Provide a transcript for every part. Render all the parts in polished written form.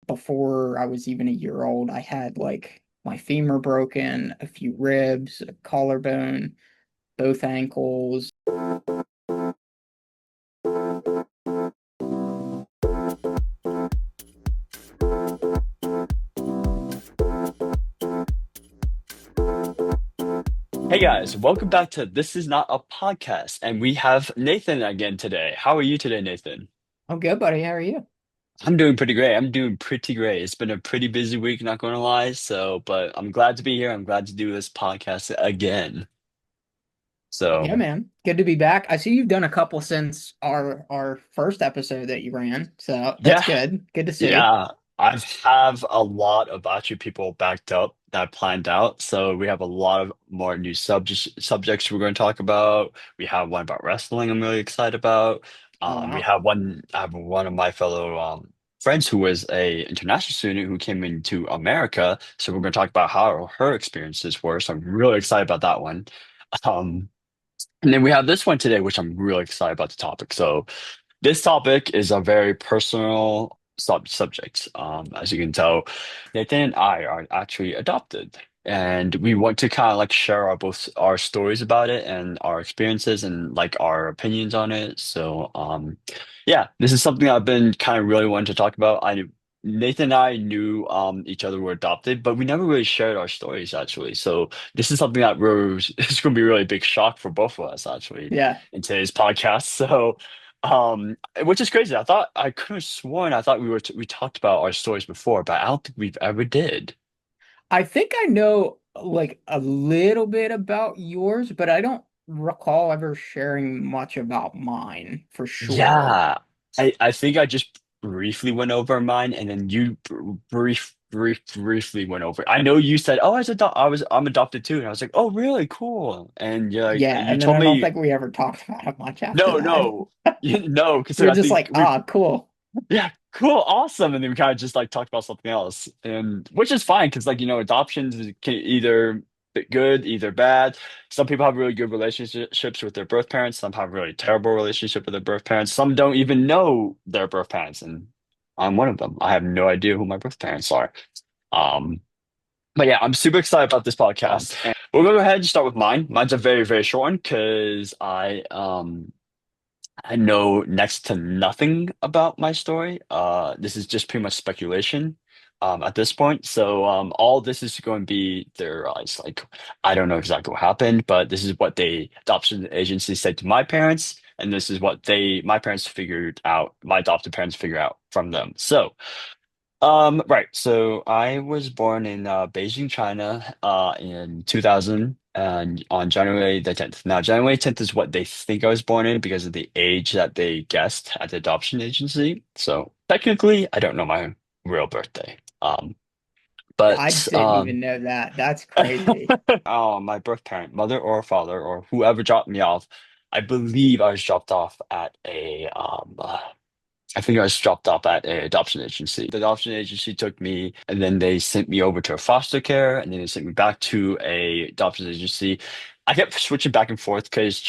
before I was even a year old. I had like my femur broken, a few ribs, a collarbone, both ankles. Hey guys, welcome back to This Is Not a Podcast, and we have Nathan again today. How are you today, Nathan? I'm good, buddy. How are you? I'm doing pretty great. I'm doing pretty great. It's been a pretty busy week, not going to lie. But I'm glad to be here. I'm glad to do this podcast again. Yeah, So, man. Good to be back. I see you've done a couple since our first episode that you ran. So that's yeah, good. Good to see. yeah, I have a lot of actually people backed up that I planned out. So we have a lot of more new subjects we're going to talk about. We have one about wrestling I'm really excited about. Oh We wow. have one I have one of my fellow friends who was a international student who came into America. So we're going to talk about how her experiences were. So I'm really excited about that one. Um, and then we have this one today, which I'm really excited about the topic. So this topic is a very personal subject. As you can tell, Nathan and I are actually adopted, and we want to kind of like share both our stories about it and our experiences and like our opinions on it. So, yeah, this is something I've been kind of really wanting to talk about. Nathan and I knew each other were adopted, but we never really shared our stories actually. So this is something that it's going to be a really big shock for both of us actually Yeah. in today's podcast. So. Which is crazy. I could have sworn I thought we talked about our stories before, but I don't think we've ever did. I think I know like a little bit about yours, but I don't recall ever sharing much about mine for sure. Yeah, I think I just briefly went over mine, and then you briefly went over. I know you said, "Oh, I'm adopted too," and I was like, "Oh, really? Cool." And Yeah, you and then told I don't me, think we ever talked about it much after "No, that. no, no," because We were I just think like, ah, cool. yeah, cool, awesome. And then we kind of just like talked about something else, and which is fine because like adoptions can either be good, either bad. Some people have really good relationships with their birth parents. Some have really terrible relationship with their birth parents. Some don't even know their birth parents, and I'm one of them. I have no idea who my birth parents are. Um, but yeah, I'm super excited about this podcast. And we'll go ahead and start with mine. Mine's a very, very short one because I know next to nothing about my story. This is just pretty much speculation at this point. So all this is going to be theorized. Like I don't know exactly what happened, but this is what the adoption agency said to my parents, and this is what my parents figured out. My adopted parents figured out from them. So right. So I was born in Beijing, China, in 2000, and on January the 10th. Now, January 10th is what they think I was born in because of the age that they guessed at the adoption agency. So technically, I don't know my real birthday. I But didn't even know that. That's crazy. my birth parent, mother or father or whoever dropped me off, I believe I was dropped off at I think I was dropped off at an adoption agency. The adoption agency took me, and then they sent me over to a foster care, and then they sent me back to a adoption agency. I kept switching back and forth because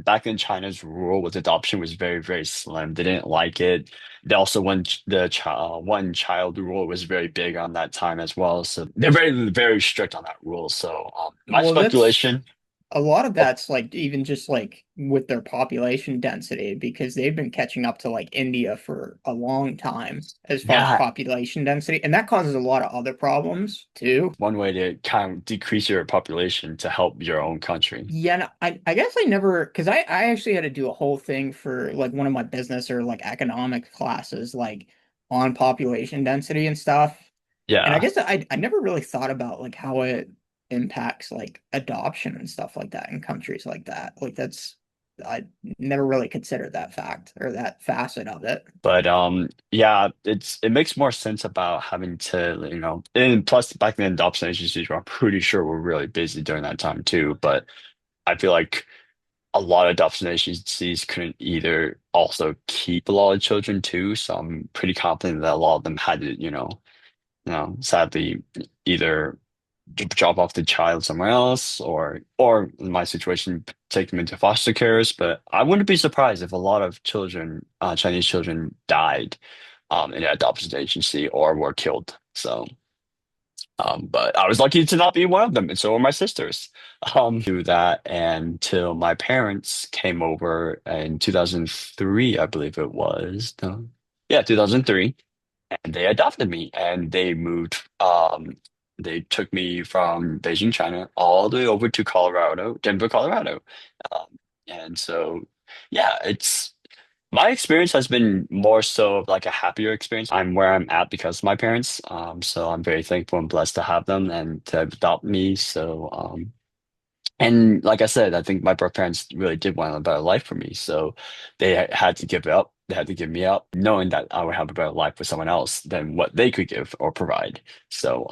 back then China's rule with adoption was very, very slim. They didn't like it. They also the child one child rule was very big on that time as well. So they're very, very strict on that rule. So my Well, that's speculation. a lot of Oh, that's like even just like with their population density because they've been catching up to like India for a long time as far as yeah, population density, and that causes a lot of other problems too. one way to kind of decrease your population to help your own country. Yeah, and I guess I never because I actually had to do a whole thing for like one of my business or like economics classes like on population density and stuff. And I Yeah. guess I never really thought about like how it impacts like adoption and stuff like that in countries like that. Like that's I never really considered that fact or that facet of it. But yeah, it makes more sense about having to, and plus back then adoption agencies were I'm pretty sure were really busy during that time too. But I feel like a lot of adoption agencies couldn't either also keep a lot of children too. So I'm pretty confident that a lot of them had to, sadly either drop off the child somewhere else or in my situation take them into foster cares. But I wouldn't be surprised if a lot of children, Chinese children died in an adoption agency or were killed. So, but I was lucky to not be one of them, and so were my sisters. Do that until my parents came over in 2003, I believe it was. No, yeah, 2003, and they adopted me, and they took me from Beijing, China, all the way over to Colorado, Denver, Colorado. And so, yeah, it's my experience has been more so of like a happier experience. I'm where I'm at because of my parents. So I'm very thankful and blessed to have them and to adopt me. So, and like I said, I think my birth parents really did want a better life for me. So they had to give it up. They had to give me up, knowing that I would have a better life with someone else than what they could give or provide. So,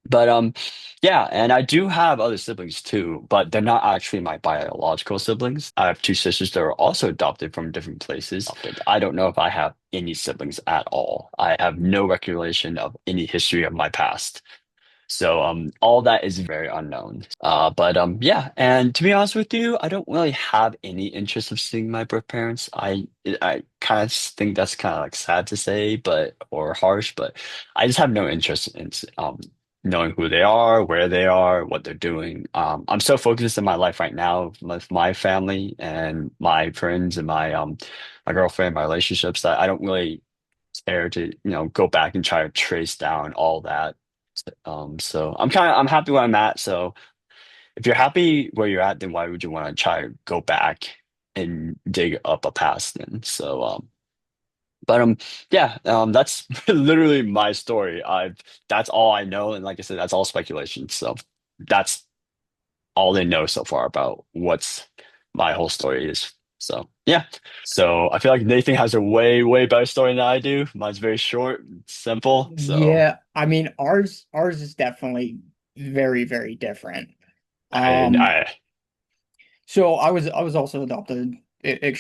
but yeah, and I do have other siblings too, but they're not actually my biological siblings. I have two sisters that are also adopted from different places. I don't know if I have any siblings at all. I have no recollection of any history of my past. So all that is very unknown. But yeah, and to be honest with you, I don't really have any interest of seeing my birth parents. I kind of think that's kind of like sad to say, but or harsh, but I just have no interest in knowing who they are, where they are, what they're doing. I'm so focused in my life right now with my family and my friends and my girlfriend, my relationships that I don't really care to, go back and try to trace down all that. So I'm happy where I'm at. So if you're happy where you're at, then why would you want to try to go back and dig up a past then? So but yeah, that's literally my story. That's all I know, and like I said, that's all speculation. So that's all they know so far about what's my whole story is. So yeah. So I feel like Nathan has a way, way better story than I do. Mine's very short, simple. So Yeah, I mean ours is definitely very, very different. and Um, I so I was also adopted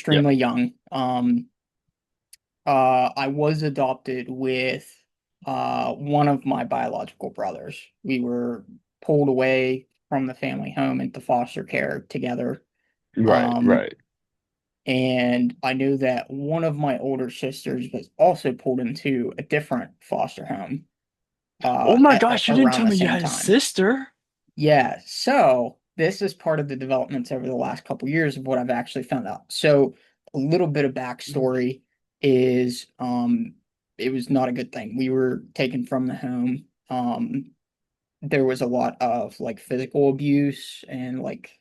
yeah. extremely young. I was adopted with one of my biological brothers. We were pulled away from the family home into foster care together. Right, Um, right. and I knew that one of my older sisters was also pulled into a different foster home Oh my gosh, you didn't around tell the me you same had a time. sister. Yeah, so this is part of the developments over the last couple years of what I've actually found out. So a little bit of backstory is it was not a good thing. We were taken from the home. There was a lot of like physical abuse and like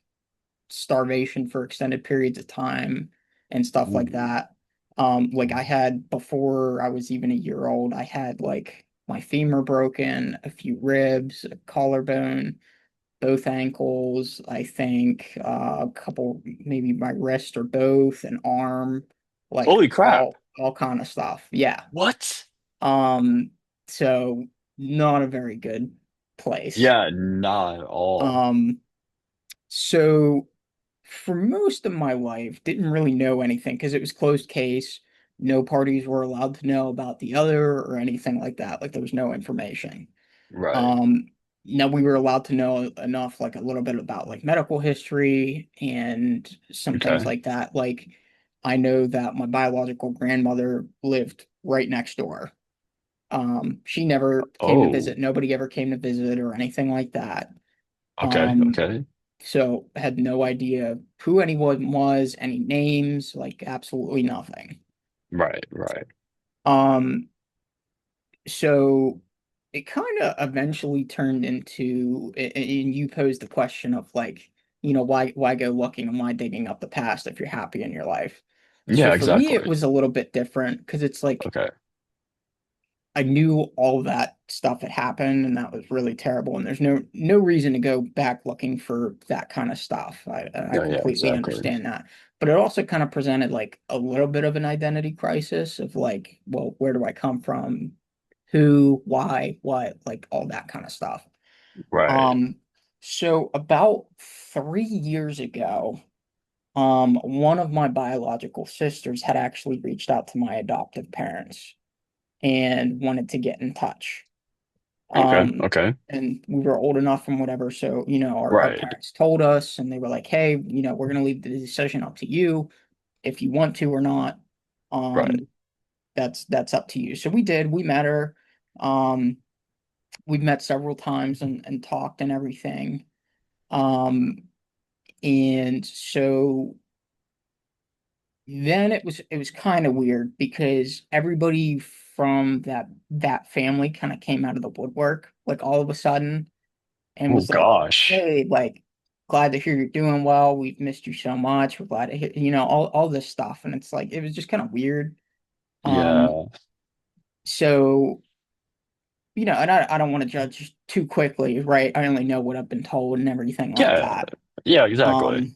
starvation for extended periods of time and stuff like Ooh. that. Like I had before I was even a year old, I had like my femur broken, a few ribs, a collarbone, both ankles, I think, a couple, maybe my wrist or both, an arm, like Holy crap. all kind of stuff. Yeah. What? Um, so not a very good place. Yeah, not at all. Um, so for most of my life, didn't really know anything because it was closed case. No parties were allowed to know about the other or anything like that. Like there was no information. Right. Um, Now we were allowed to know enough, like a little bit about like medical history and some things Okay. like that. Like I know that my biological grandmother lived right next door. She never came to Oh, visit. Nobody ever came to visit or anything like that. okay, Um, okay. so had no idea who anyone was, any names, like absolutely nothing. Right, right. Um, so it kind of eventually turned into, and you posed the question of like, why go looking and why digging up the past if you're happy in your life? So Yeah, for me, it exactly. was a little bit different because it's like Okay. I knew all that stuff had happened and that was really terrible, and there's no reason to go back looking for that kind of stuff. I Yeah, yeah, completely exactly. understand that. But it also kind of presented like a little bit of an identity crisis of like, well, where do I come from? Who, why, what, like all that kind of stuff. Right. Um, so about 3 years ago, one of my biological sisters had actually reached out to my adoptive parents and wanted to get in touch. Okay, Um, okay. and we were old enough and whatever, so our Right, parents told us, and they were like, "Hey, we're gonna leave the decision up to you if you want to or not." right. Um, that's up to you. So we did, we met her. Um, we've met several times and talked and everything. Um, and so then it was kind of weird because everybody from that family kind of came out of the woodwork like all of a sudden and Oh was like, gosh. "Hey, like glad to hear you're doing well. We've missed you so much. We're glad to hear, all this stuff." And it's like it was just kind of weird. Um, Yeah. so and I don't want to judge too quickly, right? I only know what I've been told and everything like Yeah. that. Yeah, exactly. Um,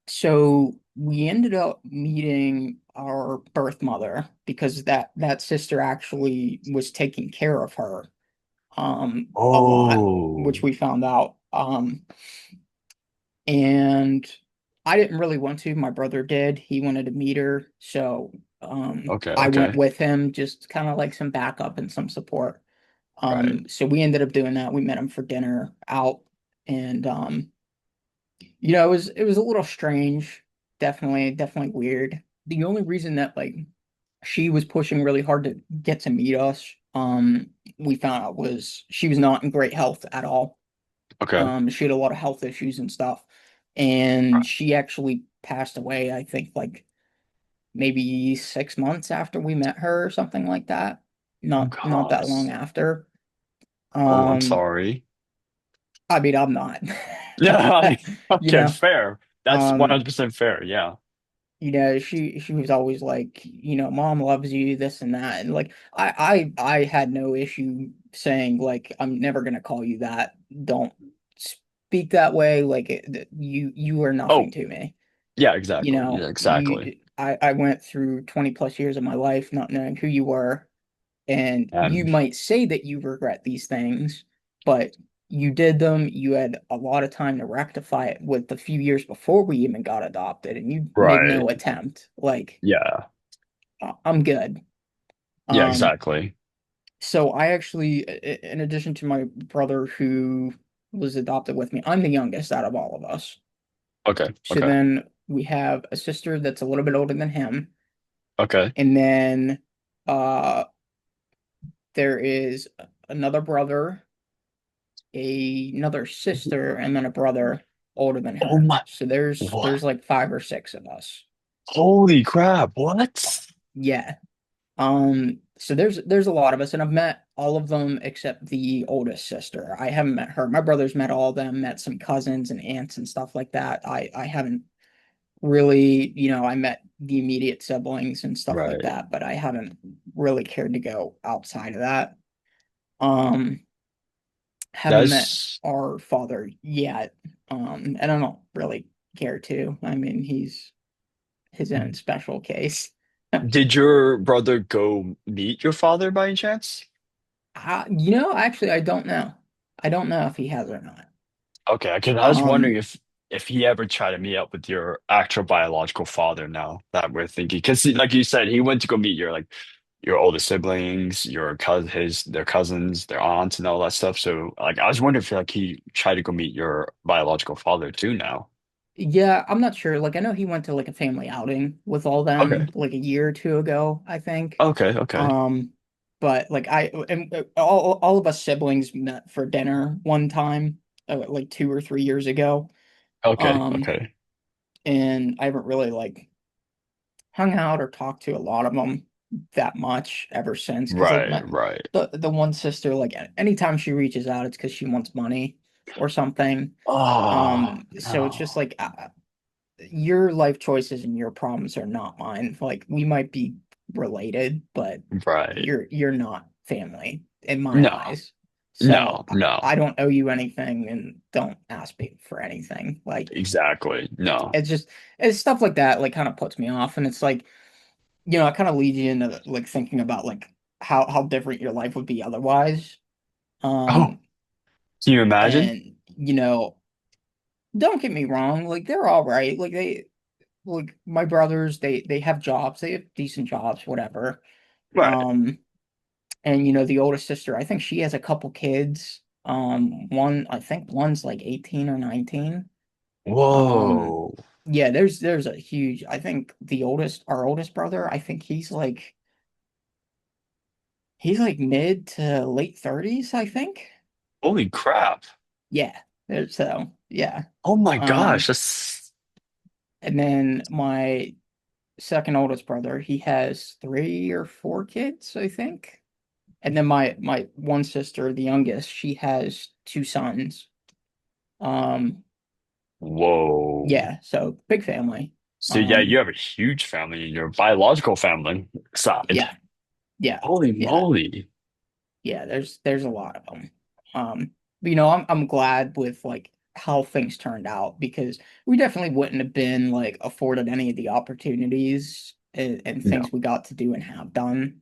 so we ended up meeting our birth mother because that sister actually was taking care of her a lot, Oh, which we found out. And I didn't really want to. My brother did. He wanted to meet her, so okay, I went okay. with him, just kind of like some backup and some support. Right. So we ended up doing that. We met him for dinner out, and it was a little strange, definitely weird. The only reason that like she was pushing really hard to get to meet us, we found out was she was not in great health at all. Okay. She had a lot of health issues and stuff, and she actually passed away, I think, like maybe 6 months after we met her or something like that. Oh Not that long gosh. after. Oh, I'm Um, sorry. I mean, I'm not. Yeah, I mean, You okay, know, fair. That's um, 100% fair. Yeah. she was always like, mom loves you, this and that. And like I had no issue saying like I'm never gonna call you that. Don't speak that way. Like you are nothing Oh, to me. yeah, exactly. Yeah, exactly. I went through 20 plus years of my life not knowing who you were, and you And might say that you regret these things, but you did them. You had a lot of time to rectify it with the few years before we even got adopted, and you made right. no attempt. Like, Yeah. I'm good. Yeah, Um, exactly. so I actually, in addition to my brother who was adopted with me, I'm the youngest out of all of us. Okay. So Okay. then we have a sister that's a little bit older than him, Okay. and then uh there is another brother, another sister, and then a brother older than Oh her. my, So there's what? there's like five or six of us. Holy crap. What? Yeah. So there's a lot of us, and I've met all of them except the oldest sister. I haven't met her. My brother's met all of them, met some cousins and aunts and stuff like that. I haven't really, I met the immediate siblings and stuff like Right. that, but I haven't really cared to go outside of that. Um, haven't met That's our father yet. And I don't really care to. I mean, he's his own special case. Did your brother go meet your father by any chance? Actually, I don't know. I don't know if he has or not. Okay, because I was wondering Um, if he ever tried to meet up with your actual biological father now that we're thinking. Because like you said, he went to go meet your your older siblings, your their cousins, their aunts and all that stuff. So like I was wondering if like he tried to go meet your biological father too now. yeah, I'm not sure. Like, I know he went to like a family outing with all Okay. them like a year or two ago, I think. Okay, okay. Um, but like all of us siblings met for dinner one time, like 2 or 3 years ago. Okay, Um, okay. and I haven't really like hung out or talked to a lot of them that much ever since. Because like Right, right. the one sister, like anytime she reaches out, it's because she wants money or something. Oh, So it's just no. like your life choices and your problems are not mine. Like we might be related, but Right. you're not family in my No, eyes. So no, no. I don't owe you anything and don't ask me for anything. Like Exactly. No. it's just it's stuff like that like kind of puts me off, and it's like it kind of leads you into like thinking about like how different your life would be otherwise. Oh, Um can you imagine? and don't get me wrong, like they're all right. Like my brothers, they have jobs, they have decent jobs, whatever. Right. Um and the oldest sister, I think she has a couple kids. One I think one's like 18 or 19. Um Whoa. yeah, there's a huge, I think our oldest brother, I think he's like He's like mid to late 30s, I think. Holy crap. Yeah. So, yeah. Oh my gosh, Um, that's and then my second oldest brother, he has three or four kids, I think. And then my one sister, the youngest, she has two sons. Um, whoa. yeah, so big family. So yeah, you Um, have a huge family in your biological family side. yeah, yeah, Holy yeah, moly. yeah. There's a lot of them. But, I'm glad with like how things turned out because we definitely wouldn't have been like afforded any of the opportunities and things No. we got to do and have done.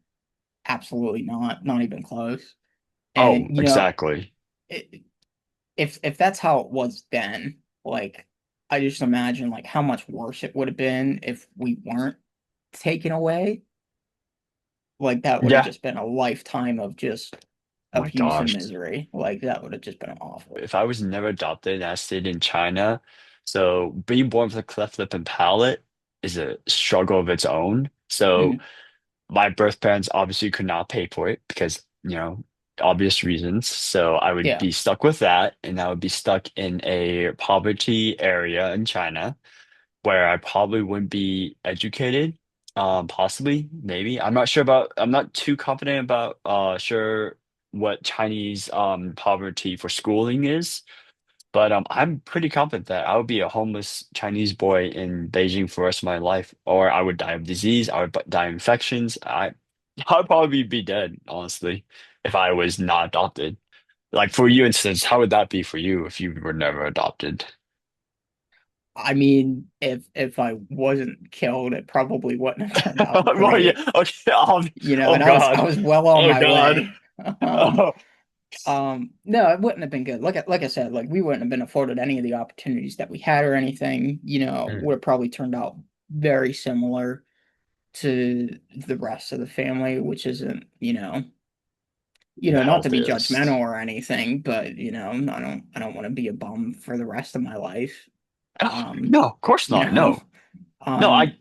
Absolutely not, not even close. Oh, And exactly. it, if that's how it was then, like I just imagine like how much worse it would have been if we weren't taken away. Like that would have Yeah. just been a lifetime of just Oh my abuse and gosh. misery. Like that would have just been awful. If I was never adopted and I stayed in China, so being born with a cleft lip and palate is a struggle of its own. So Mm, my birth parents obviously could not pay for it because, obvious reasons. So I would yeah. be stuck with that, and I would be stuck in a poverty area in China where I probably wouldn't be educated. Possibly, maybe. I'm not too confident about sure what Chinese poverty for schooling is. But I'm pretty confident that I would be a homeless Chinese boy in Beijing for the rest of my life, or I would die of disease, I would die of infections. I'd probably be dead, honestly, if I was not adopted. Like for you, instance, how would that be for you if you were never adopted? I mean, if I wasn't killed, it probably wouldn't have turned out Well, yeah, great, okay. and Oh I God, was well on oh my God. way. Um, Oh, no, it wouldn't have been good. Like I said, like we wouldn't have been afforded any of the opportunities that we had or anything, would mm, have probably turned out very similar to the rest of the family, which isn't, the not to be judgmental healthiest. or anything, but I don't want to be a bum for the rest of my life. Oh, Um, no, of course you not. know, No, no, um,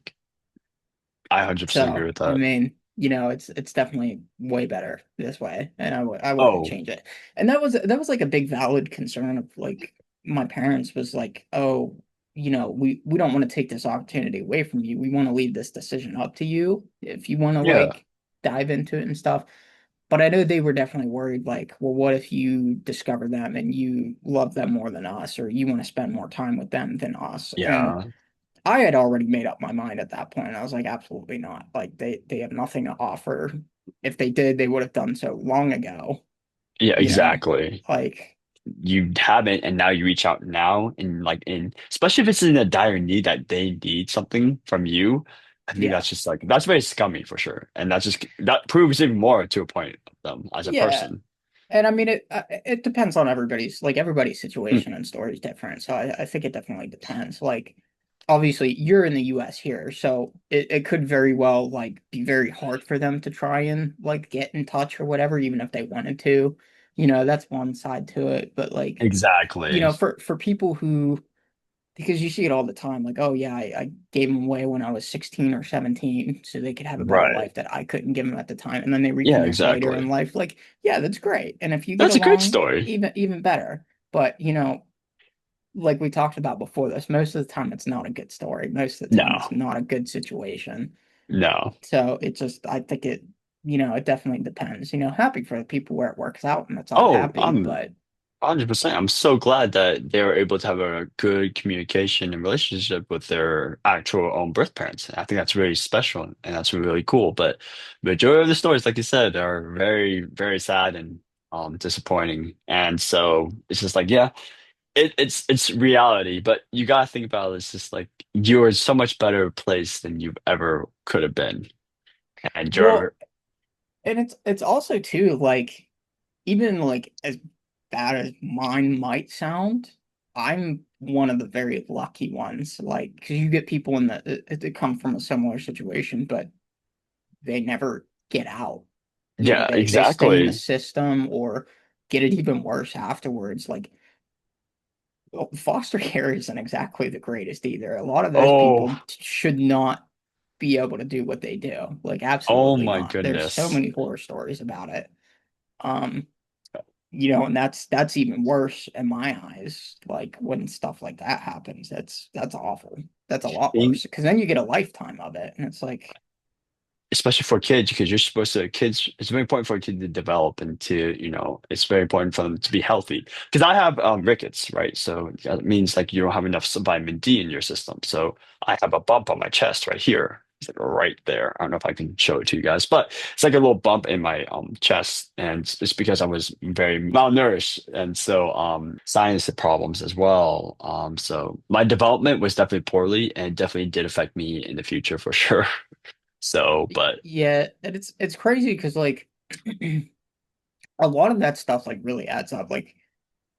I 100% agree so with I that. mean, it's definitely way better this way, and I wouldn't Oh, change it. And that was like a big valid concern of like my parents was like, oh, we don't want to take this opportunity away from you. We want to leave this decision up to you if you want to yeah. like dive into it and stuff. But I know they were definitely worried, like, well, what if you discover them and you love them more than us, or you want to spend more time with them than us? And Yeah. I had already made up my mind at that point. I was like, absolutely not. Like they have nothing to offer. If they did, they would have done so long ago, Yeah, you know. exactly. Like, You haven't, and now you reach out now, and like especially if it's in a dire need that they need something from you. I think yeah. that's just like that's very scummy for sure, and that proves even more to a point of them as a Yeah. person. And I mean it depends on everybody's Mm, situation and story is different. So I think it definitely depends. Like obviously you're in the US here, so it could very well like be very hard for them to try and like get in touch or whatever, even if they wanted to. That's one side to it. But like, exactly. for people who because you see it all the time, like, oh yeah, I gave them away when I was 16 or 17 so they could have a better Right. life that I couldn't give them at the time. And then they Yeah, reconnect later in exactly. life. Like, yeah, that's great. And if you get That's a great along, story. even better. But like we talked about before this, most of the time it's not a good story. Most of the time it's No, not a good situation. no. So I think it definitely depends. Happy for the people where it works out and it's all Oh, happy, I'm but 100%. I'm so glad that they were able to have a good communication and relationship with their actual own birth parents. I think that's really special and that's really cool. But majority of the stories, like you said, are very, very sad and disappointing. And so it's just like, yeah, it's reality. But you gotta think about it. It's just like you're in so much better place than you ever could have been. And you're well, and it's also too like even like as bad as mine might sound, I'm one of the very lucky ones. Like, because you get people that come from a similar situation, but they never get out. yeah, They stay in the exactly. system or get it even worse afterwards. Like, well, foster care isn't exactly the greatest either. A lot of those Oh, people should not. be able to do what they do. Like Oh absolutely my not. There's so goodness. many horror stories about it. Um, and that's even worse in my eyes. Like when stuff like that happens, that's awful. That's a lot Being worse because then you get a lifetime of it, and it's like, especially for kids, because you're supposed to kids, it's very important for a kid to develop and to, it's very important for them to be healthy. Because I have rickets, right? So that means like you don't have enough vitamin D in your system. So I have a bump on my chest right here. It's like right there. I don't know if I can show it to you guys, but it's like a little bump in my chest, and it's because I was very malnourished, and so sinus problems as well. So my development was definitely poorly, and definitely did affect me in the future for sure. So, but yeah, and it's crazy because like a lot of that stuff like really adds up. Like,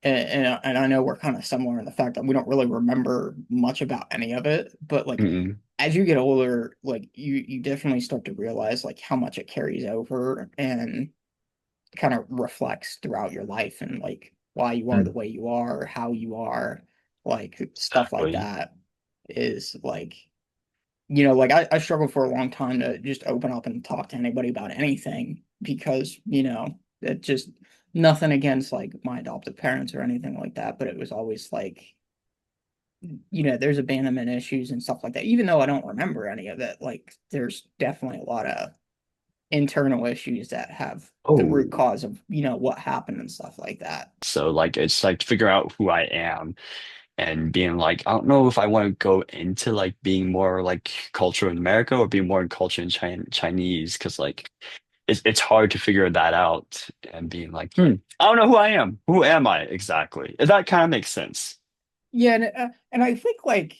and I know we're kind of similar in the fact that we don't really remember much about any of it, but like mm-mm. as you get older, like you definitely start to realize like how much it carries over and kind of reflects throughout your life and like why you are the Mm, way you are, how you are, like stuff like exactly. that is like like I struggled for a long time to just open up and talk to anybody about anything because, it just nothing against like my adoptive parents or anything like that, but it was always like, there's abandonment issues and stuff like that. Even though I don't remember any of it, like there's definitely a lot of internal issues that have the root Oh, cause of, what happened and stuff like that. so like it's like figure out who I am and being like, I don't know if I want to go into like being more like culture in America or being more in culture in Chinese, because like it's hard to figure that out and being like, I don't know who I am. Who am I exactly? If that kind of makes sense. Yeah, and I think like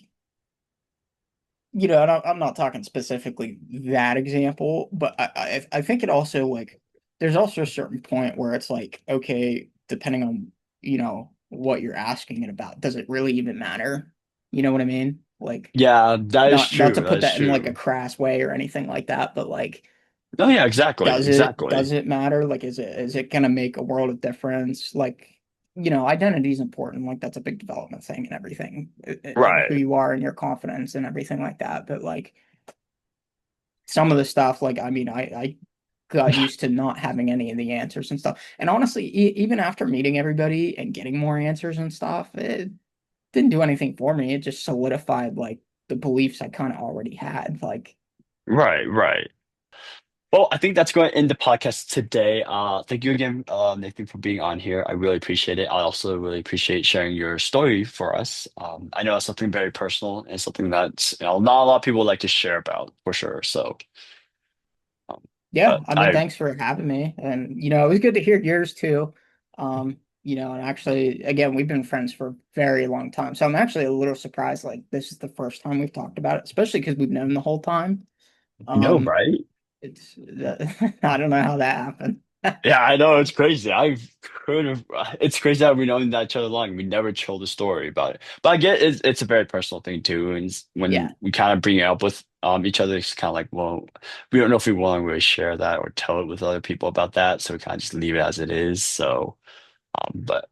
and I'm not talking specifically that example, but I think it also like there's also a certain point where it's like, okay, depending on, what you're asking it about, does it really even matter? You know what I mean? Like Yeah, that is not to true. That put is that in like a true. crass way or anything like that, but like Oh yeah, exactly. does Exactly. it matter? Like is it gonna make a world of difference? Like, identity is important. Like that's a big development thing and everything, and who Right. you are and your confidence and everything like that. But like some of the stuff, like I mean, I got used to not having any of the answers and stuff. And honestly, even after meeting everybody and getting more answers and stuff, it didn't do anything for me. It just solidified like the beliefs I kind of already had. Like, Right, right. Well, I think that's going to end the podcast today. Thank you again, Nathan, for being on here. I really appreciate it. I also really appreciate sharing your story for us. I know it's something very personal and something that not a lot of people like to share about for sure. So, um, yeah, but I mean, I, thanks for having me. And, it was good to hear yours too. And actually, again, we've been friends for a very long time. So I'm actually a little surprised, like, this is the first time we've talked about it, especially because we've known the whole time. Um, right? it's, I don't know how that happened. Yeah, I know it's crazy. I've heard of it's crazy that we known each other long. We never told a story about it, but I get it's a very personal thing too. And when Yeah, we kind of bring it up with each other, it's kind of like, well, we don't know if we want to really share that or tell it with other people about that, so we kind of just leave it as it is. So, but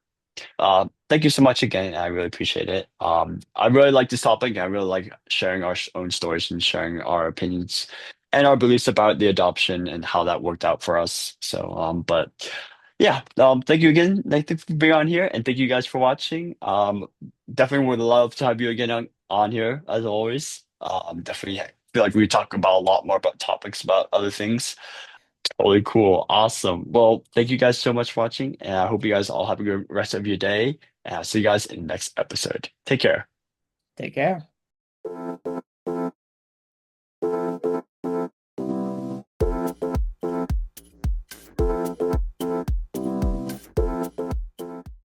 thank you so much again. I really appreciate it. I really like this topic. I really like sharing our own stories and sharing our opinions and our beliefs about the adoption and how that worked out for us. So, but yeah, thank you again, Nathan, for being on here, and thank you guys for watching. Definitely would love to have you again on here as always. Definitely feel like we talk about a lot more about topics about other things. Totally cool. Awesome. Well, thank you guys so much for watching, and I hope you guys all have a good rest of your day. And I'll see you guys in the next episode. Take care. take care.